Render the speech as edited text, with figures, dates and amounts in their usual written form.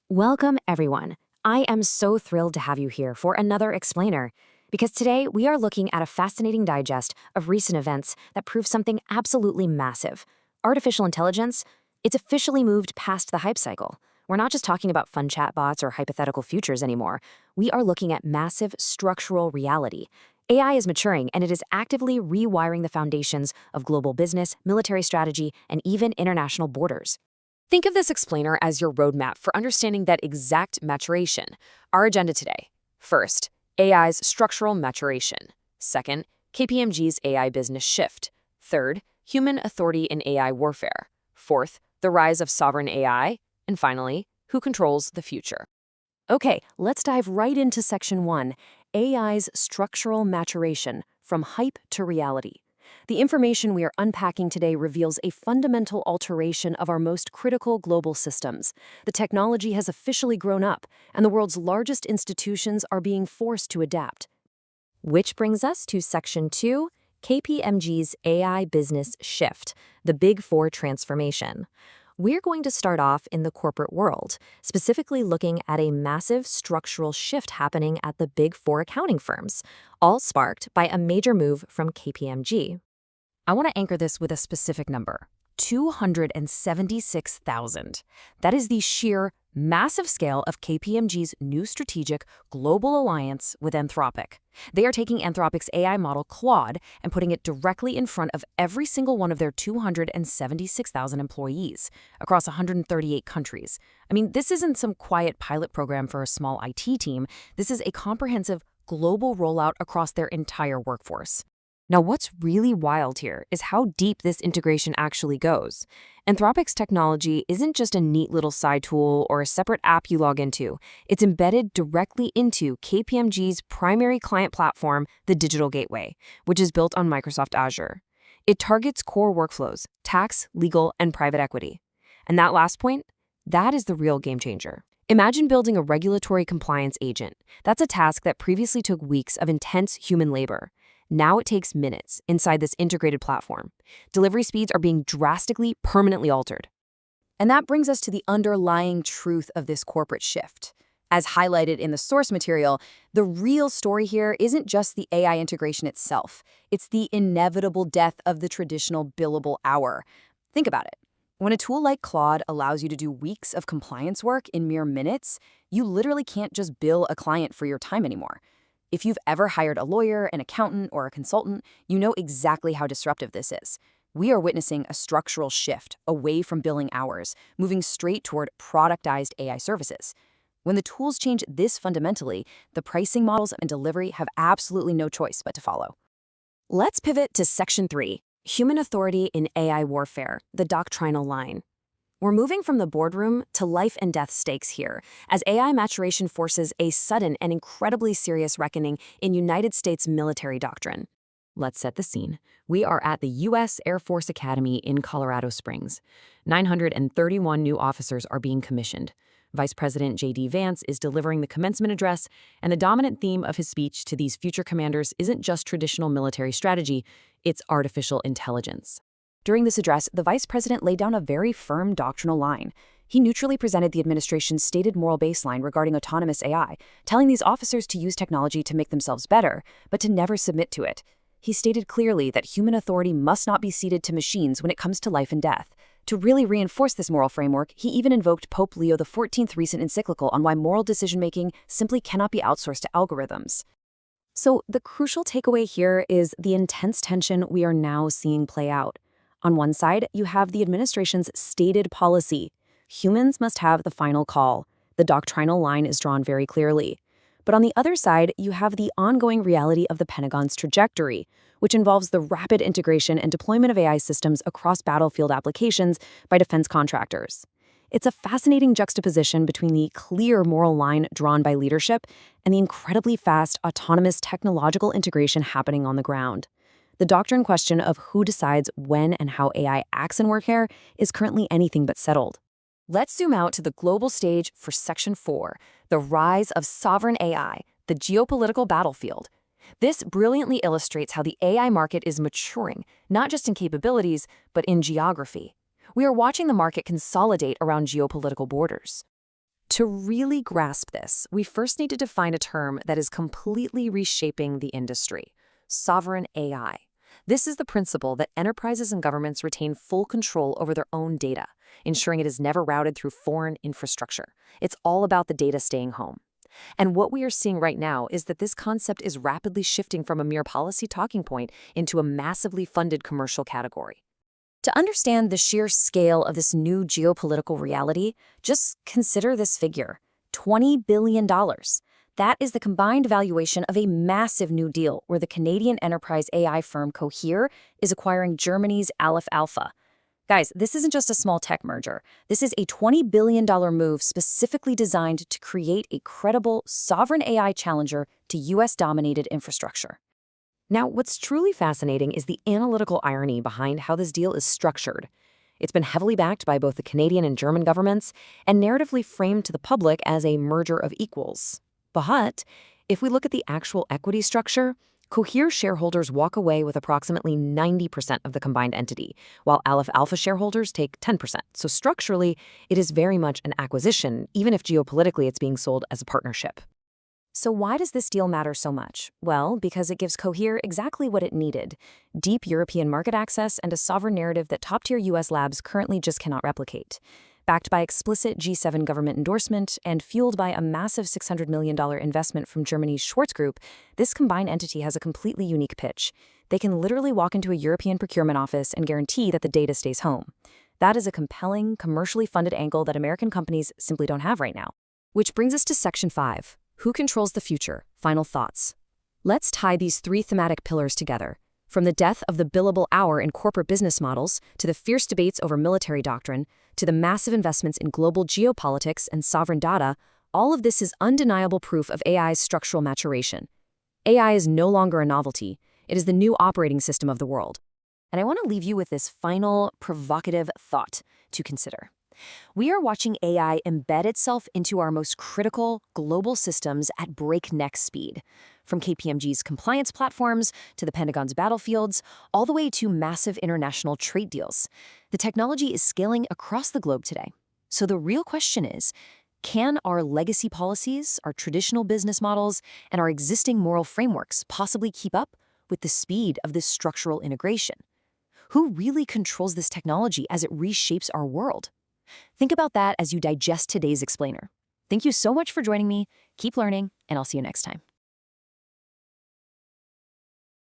Welcome, everyone. I am so thrilled to have you here for another explainer, because today we are looking at a fascinating digest of recent events that prove something absolutely massive. Artificial intelligence, it's officially moved past the hype cycle. We're not just talking about fun chatbots or hypothetical futures anymore. We are looking at massive structural reality. AI is maturing, and it is actively rewiring the foundations of global business, military strategy, and even international borders. Think of this explainer as your roadmap for understanding that exact maturation. Our agenda today. First, AI's structural maturation. Second, KPMG's AI business shift. Third, human authority in AI warfare. Fourth, the rise of sovereign AI. And finally, who controls the future. Okay, let's dive right into Section 1, AI's structural maturation, from hype to reality. The information we are unpacking today reveals a fundamental alteration of our most critical global systems. The technology has officially grown up, and the world's largest institutions are being forced to adapt. Which brings us to Section 2, KPMG's AI business shift, the Big Four transformation. We're going to start off in the corporate world, specifically looking at a massive structural shift happening at the Big Four accounting firms, all sparked by a major move from KPMG. I want to anchor this with a specific number, 276,000. That is the sheer, massive scale of KPMG's new strategic global alliance with Anthropic. They are taking Anthropic's AI model Claude and putting it directly in front of every single one of their 276,000 employees across 138 countries. I mean, this isn't some quiet pilot program for a small IT team. This is a comprehensive global rollout across their entire workforce. Now, what's really wild here is how deep this integration actually goes. Anthropic's technology isn't just a neat little side tool or a separate app you log into. It's embedded directly into KPMG's primary client platform, the Digital Gateway, which is built on Microsoft Azure. It targets core workflows, tax, legal, and private equity. And that last point, that is the real game changer. Imagine building a regulatory compliance agent. That's a task that previously took weeks of intense human labor. Now it takes minutes inside this integrated platform. Delivery speeds are being drastically, permanently altered. And that brings us to the underlying truth of this corporate shift. As highlighted in the source material, the real story here isn't just the AI integration itself. It's the inevitable death of the traditional billable hour. Think about it. When a tool like Claude allows you to do weeks of compliance work in mere minutes, you literally can't just bill a client for your time anymore. If you've ever hired a lawyer, an accountant, or a consultant, you know exactly how disruptive this is. We are witnessing a structural shift away from billing hours, moving straight toward productized AI services. When the tools change this fundamentally, the pricing models and delivery have absolutely no choice but to follow. Let's pivot to Section 3, Human Authority in AI Warfare, the doctrinal line. We're moving from the boardroom to life and death stakes here, as AI maturation forces a sudden and incredibly serious reckoning in United States military doctrine. Let's set the scene. We are at the U.S. Air Force Academy in Colorado Springs. 931 new officers are being commissioned. Vice President J.D. Vance is delivering the commencement address, and the dominant theme of his speech to these future commanders isn't just traditional military strategy, it's artificial intelligence. During this address, the vice president laid down a very firm doctrinal line. He neutrally presented the administration's stated moral baseline regarding autonomous AI, telling these officers to use technology to make themselves better, but to never submit to it. He stated clearly that human authority must not be ceded to machines when it comes to life and death. To really reinforce this moral framework, he even invoked Pope Leo XIV's recent encyclical on why moral decision-making simply cannot be outsourced to algorithms. So the crucial takeaway here is the intense tension we are now seeing play out. On one side, you have the administration's stated policy. Humans must have the final call. The doctrinal line is drawn very clearly. But on the other side, you have the ongoing reality of the Pentagon's trajectory, which involves the rapid integration and deployment of AI systems across battlefield applications by defense contractors. It's a fascinating juxtaposition between the clear moral line drawn by leadership and the incredibly fast, autonomous technological integration happening on the ground. The doctrine question of who decides when and how AI acts in warfare is currently anything but settled. Let's zoom out to the global stage for Section 4, the rise of sovereign AI, the geopolitical battlefield. This brilliantly illustrates how the AI market is maturing, not just in capabilities, but in geography. We are watching the market consolidate around geopolitical borders. To really grasp this, we first need to define a term that is completely reshaping the industry: sovereign AI. This is the principle that enterprises and governments retain full control over their own data, ensuring it is never routed through foreign infrastructure. It's all about the data staying home. And what we are seeing right now is that this concept is rapidly shifting from a mere policy talking point into a massively funded commercial category. To understand the sheer scale of this new geopolitical reality, just consider this figure: $20 billion. That is the combined valuation of a massive new deal where the Canadian enterprise AI firm Cohere is acquiring Germany's Aleph Alpha. Guys, this isn't just a small tech merger. This is a $20 billion move specifically designed to create a credible, sovereign AI challenger to US-dominated infrastructure. Now, what's truly fascinating is the analytical irony behind how this deal is structured. It's been heavily backed by both the Canadian and German governments and narratively framed to the public as a merger of equals. But if we look at the actual equity structure, Cohere shareholders walk away with approximately 90% of the combined entity, while Aleph Alpha shareholders take 10%. So structurally, it is very much an acquisition, even if geopolitically it's being sold as a partnership. So why does this deal matter so much? Well, because it gives Cohere exactly what it needed: deep European market access and a sovereign narrative that top-tier US labs currently just cannot replicate. Backed by explicit G7 government endorsement and fueled by a massive $600 million investment from Germany's Schwarz Group, this combined entity has a completely unique pitch. They can literally walk into a European procurement office and guarantee that the data stays home. That is a compelling, commercially funded angle that American companies simply don't have right now. Which brings us to Section 5. Who controls the future? Final thoughts. Let's tie these three thematic pillars together. From the death of the billable hour in corporate business models, to the fierce debates over military doctrine, to the massive investments in global geopolitics and sovereign data, all of this is undeniable proof of AI's structural maturation. AI is no longer a novelty. It is the new operating system of the world. And I want to leave you with this final, provocative thought to consider. We are watching AI embed itself into our most critical global systems at breakneck speed. From KPMG's compliance platforms to the Pentagon's battlefields, all the way to massive international trade deals. The technology is scaling across the globe today. So the real question is, can our legacy policies, our traditional business models, and our existing moral frameworks possibly keep up with the speed of this structural integration? Who really controls this technology as it reshapes our world? Think about that as you digest today's explainer. Thank you so much for joining me. Keep learning, and I'll see you next time.